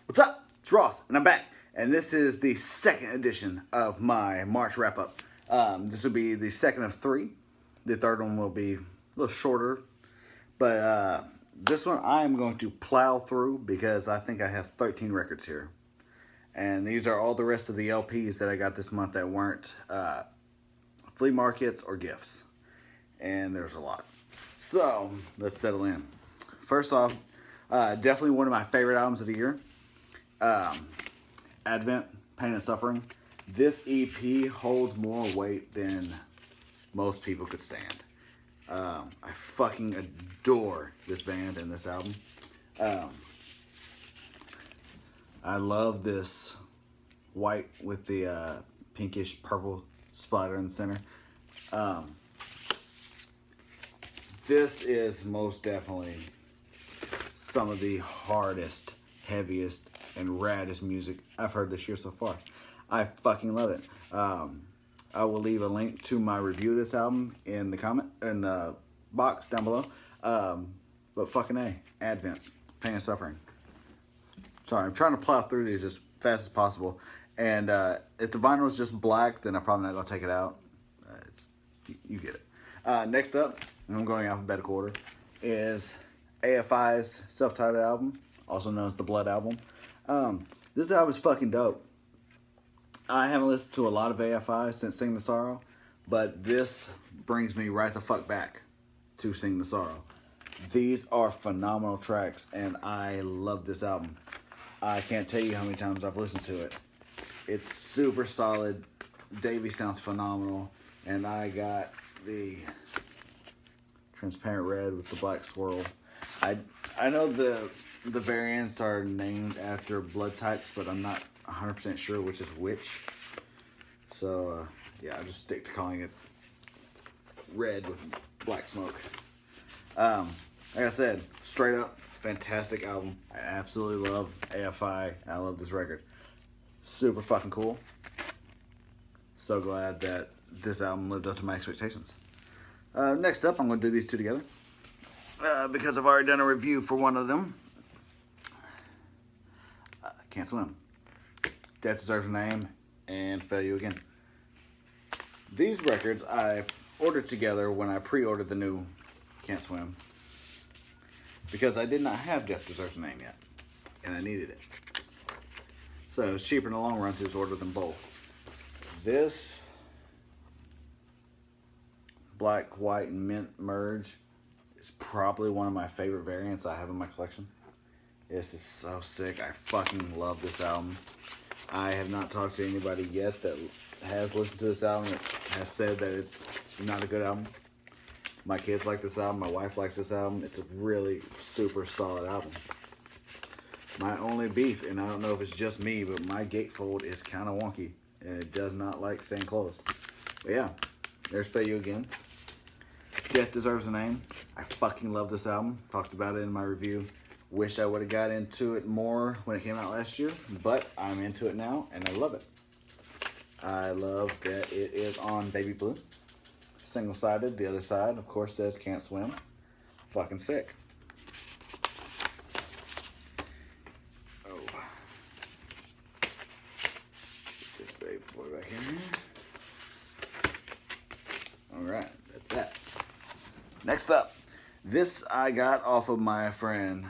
What's up? It's Ross, and I'm back. And this is the second edition of my March wrap-up. This will be the second of three. The third one will be a little shorter. But this one I am going to plow through because I think I have 13 records here. And these are all the rest of the LPs that I got this month that weren't flea markets or gifts. And there's a lot. So, let's settle in. First off, definitely one of my favorite albums of the year. Advent, Pain and Suffering. This EP holds more weight than most people could stand. I fucking adore this band and this album. I love this white with the pinkish purple splatter in the center. This is most definitely some of the hardest, heaviest, and raddest music I've heard this year so far. I fucking love it. I will leave a link to my review of this album in the box down below. But fucking A, Advent, Pain and Suffering. Sorry, I'm trying to plow through these as fast as possible. And if the vinyl is just black, then I'm probably not gonna take it out. You get it. Next up, and I'm going alphabetical order, is AFI's self-titled album, also known as the Blood album. This album is fucking dope. I haven't listened to a lot of AFI since Sing the Sorrow, but this brings me right the fuck back to Sing the Sorrow. These are phenomenal tracks, and I love this album. I can't tell you how many times I've listened to it. It's super solid. Davey sounds phenomenal, and I got the transparent red with the black swirl. I know the variants are named after blood types, but I'm not 100% sure which is which. So, yeah, I'll just stick to calling it red with black smoke. Like I said, straight up, fantastic album. I absolutely love AFI. I love this record. Super fucking cool. So glad that this album lived up to my expectations. Next up, I'm going to do these two together. Because I've already done a review for one of them. Can't Swim. Death Deserves a Name, and Fail You Again. These records I ordered together when I pre-ordered the new Can't Swim. Because I did not have Death Deserves a Name yet. And I needed it. So it was cheaper in the long run to just order them both. This black, white, and mint merge is probably one of my favorite variants I have in my collection. This is so sick. I fucking love this album. I have not talked to anybody yet that has listened to this album that has said that it's not a good album. My kids like this album. My wife likes this album. It's a really super solid album. My only beef, and I don't know if it's just me, but my gatefold is kind of wonky. And it does not like staying closed. But yeah, there's Fail You Again. Death Deserves a Name. I fucking love this album. Talked about it in my review. Wish I would have got into it more when it came out last year, but I'm into it now, and I love it. I love that it is on Baby Blue. Single-sided. The other side, of course, says Can't Swim. Fucking sick. Oh. Get this baby boy back in here. Alright, that's that. Next up. This I got off of my friend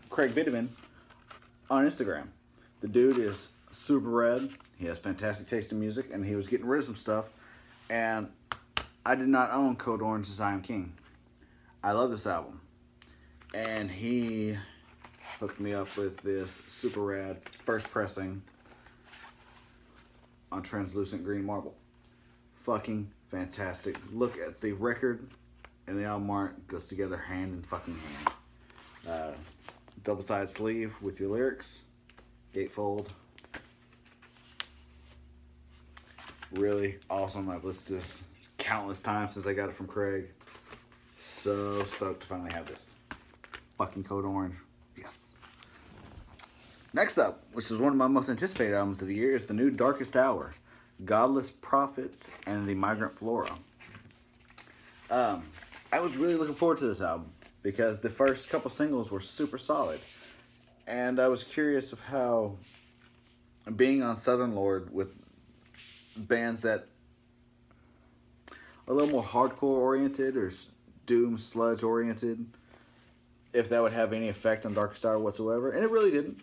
Craig Vitamin on Instagram. The dude is super rad. He has fantastic taste in music, and he was getting rid of some stuff. And I did not own Code Orange's I Am King. I love this album. And he hooked me up with this super rad first pressing on translucent green marble. Fucking fantastic. Look at the record and the album art goes together hand in fucking hand. Double-sided sleeve with your lyrics. Gatefold. Really awesome. I've listened to this countless times since I got it from Craig. So stoked to finally have this. Fucking Code Orange. Yes. Next up, which is one of my most anticipated albums of the year, is the new Darkest Hour. Godless Prophets and the Migrant Flora. I was really looking forward to this album because the first couple singles were super solid. And I was curious of how being on Southern Lord with bands that are a little more hardcore oriented or doom sludge oriented, if that would have any effect on Darkest Hour whatsoever. And it really didn't.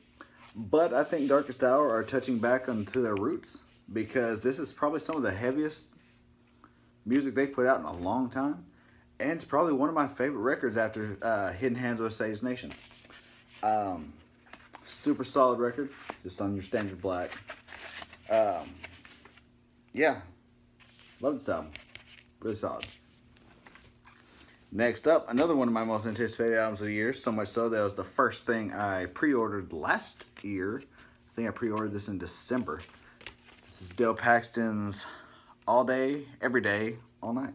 But I think Darkest Hour are touching back onto their roots, because this is probably some of the heaviest music they put out in a long time. And it's probably one of my favorite records after Hidden Hands of a Sage Nation. Super solid record, just on your standard black. Yeah, love this album. Really solid. Next up, another one of my most anticipated albums of the year. So much so that was the first thing I pre-ordered last year. I think I pre-ordered this in December. This is Dale Paxton's All Day, Every Day, All Night.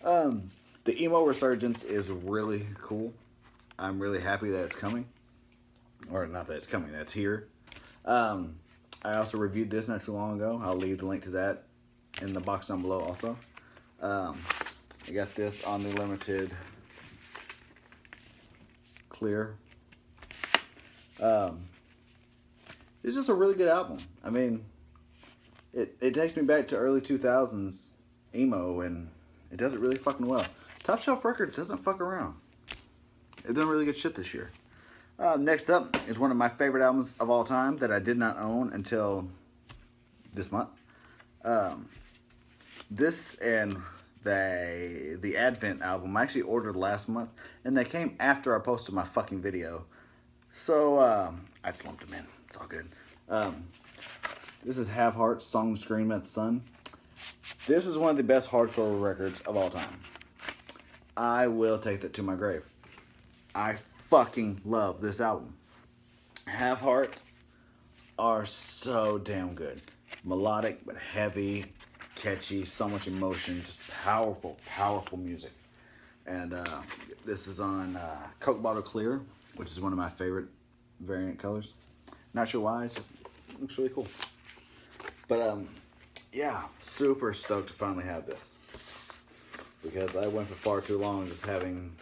The emo resurgence is really cool. I'm really happy that it's coming. Or not that it's coming, that's here. I also reviewed this not too long ago. I'll leave the link to that in the box down below also. I got this on the limited clear. It's just a really good album. I mean, it takes me back to early 2000s emo, and it does it really fucking well. Top Shelf Records doesn't fuck around. They've done really good shit this year. Next up is one of my favorite albums of all time that I did not own until this month. This and the Advent album I actually ordered last month, and they came after I posted my fucking video. So, I just lumped them in. It's all good. This is Have Heart, Song Scream at the Sun. This is one of the best hardcore records of all time. I will take that to my grave. I fucking love this album. Have Heart are so damn good. Melodic, but heavy, catchy, so much emotion, just powerful, powerful music. And this is on Coke Bottle Clear, which is one of my favorite variant colors. Not sure why, it just looks really cool. But yeah, super stoked to finally have this, because I went for far too long just having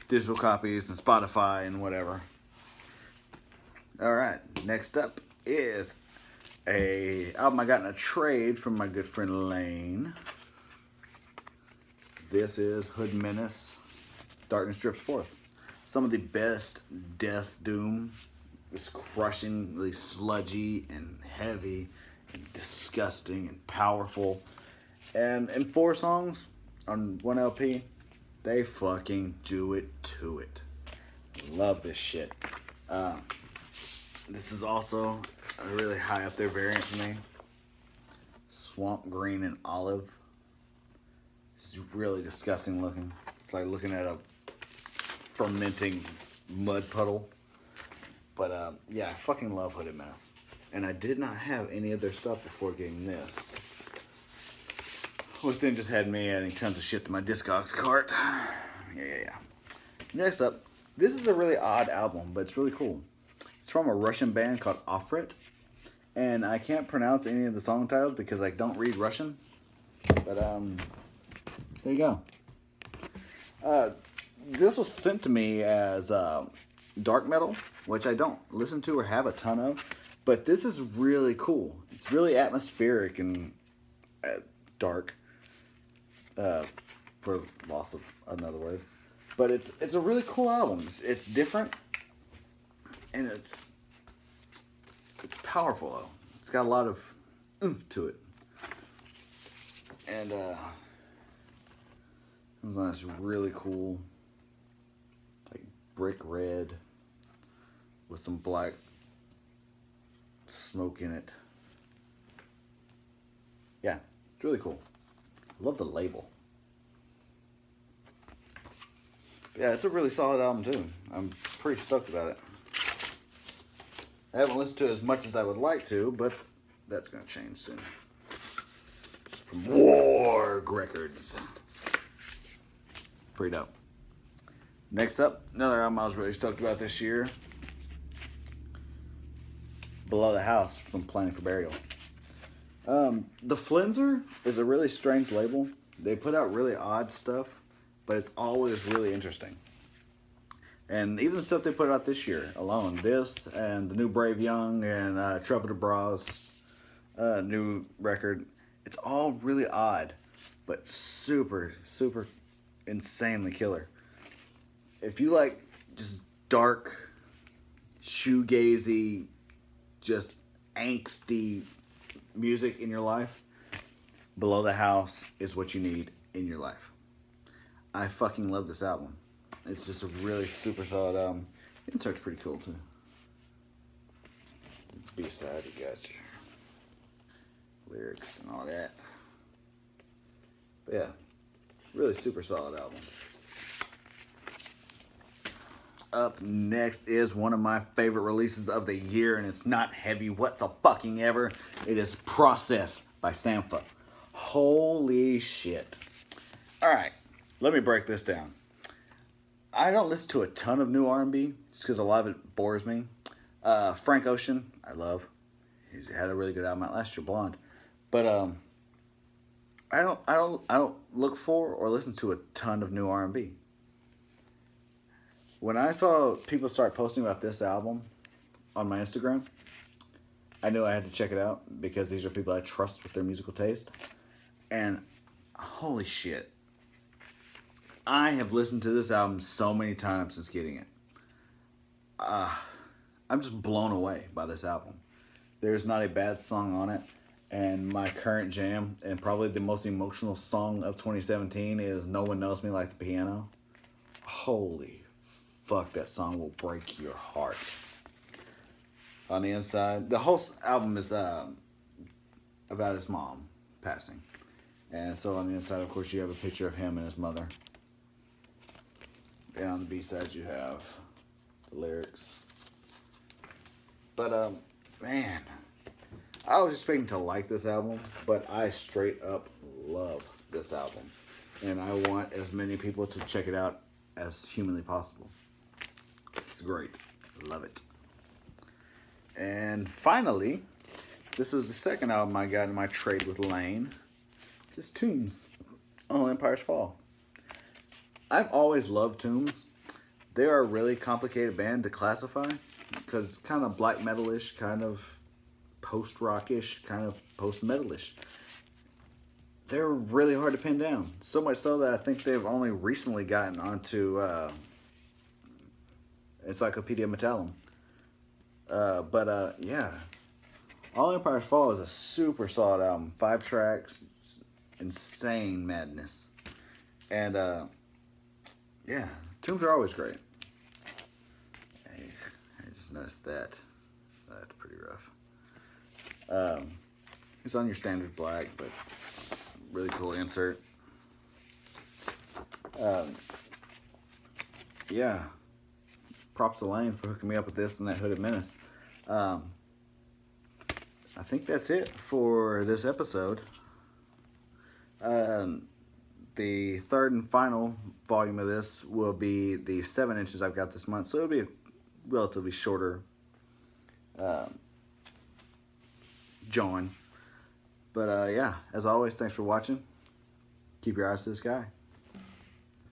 digital copies and Spotify and whatever. Alright, next up is a album I got in a trade from my good friend Lane. This is Hoodminnis, Darkness Drips Forth. Some of the best death doom. It's crushingly sludgy and heavy and disgusting and powerful. And in 4 songs on 1 LP, they fucking do it to it. Love this shit. This is also a really high up there variant for me. Swamp Green and Olive. This is really disgusting looking. It's like looking at a fermenting mud puddle. But yeah, I fucking love Hoodminnis. And I did not have any of their stuff before getting this, which then just had me adding tons of shit to my Discogs cart. Yeah. Next up, this is a really odd album, but it's really cool. It's from a Russian band called Offrit. And I can't pronounce any of the song titles because I don't read Russian. But there you go. This was sent to me as dark metal, which I don't listen to or have a ton of. But this is really cool. It's really atmospheric and dark. For loss of another word. But it's a really cool album. It's different. And it's powerful though. It's got a lot of oomph to it. And it's really cool, like brick red with some black smoke in it. Yeah, it's really cool. I love the label. Yeah, it's a really solid album too. I'm pretty stoked about it. I haven't listened to it as much as I would like to, but that's going to change soon. From Warg Records. Pretty dope. Next up, another album I was really stoked about this year. Below the House from Planning for Burial. The Flenser is a really strange label. They put out really odd stuff, but it's always really interesting. And even the stuff they put out this year alone, this and the new Brave Young and Trevor DeBraw's new record, it's all really odd, but super, super insanely killer. If you like just dark, shoegazy, just angsty music in your life, Below the House is what you need in your life. I fucking love this album. It's just a really super solid album. The insert's pretty cool too. B-side, you got your lyrics and all that. But yeah, really super solid album. Up next is one of my favorite releases of the year, and it's not heavy whatsoever. It is Process by Sampha. Holy shit. Alright, let me break this down. I don't listen to a ton of new R&B just because a lot of it bores me. Frank Ocean, I love. He's had a really good album out last year, Blonde. But I don't look for or listen to a ton of new R&B. When I saw people start posting about this album on my Instagram, I knew I had to check it out because these are people I trust with their musical taste. And holy shit. I have listened to this album so many times since getting it. I'm just blown away by this album. There's not a bad song on it. And my current jam, and probably the most emotional song of 2017, is No One Knows Me Like the Piano. Holy fuck, that song will break your heart. On the inside, the whole album is about his mom passing. And so on the inside, of course, you have a picture of him and his mother. And on the B-side, you have the lyrics. But, man, I was expecting to like this album, but I straight up love this album. And I want as many people to check it out as humanly possible. It's great. Love it. And finally, this is the second album I got in my trade with Lane. It's Tombs, on Empire's Fall. I've always loved Tombs. They are a really complicated band to classify because it's kind of black metal-ish, kind of post-rock-ish, kind of post-metal-ish. They're really hard to pin down. So much so that I think they've only recently gotten onto Encyclopedia Metallum. Yeah. All Empire's Fall is a super solid album. 5 tracks. Insane madness. And, yeah. Tombs are always great. Hey, I just noticed that. That's pretty rough. It's on your standard black, but really cool insert. Yeah. Props to Lane for hooking me up with this and that Hoodminnis. I think that's it for this episode. The third and final volume of this will be the 7 inches I've got this month, so it'll be a relatively shorter join. But yeah, as always, thanks for watching. Keep your eyes to the sky.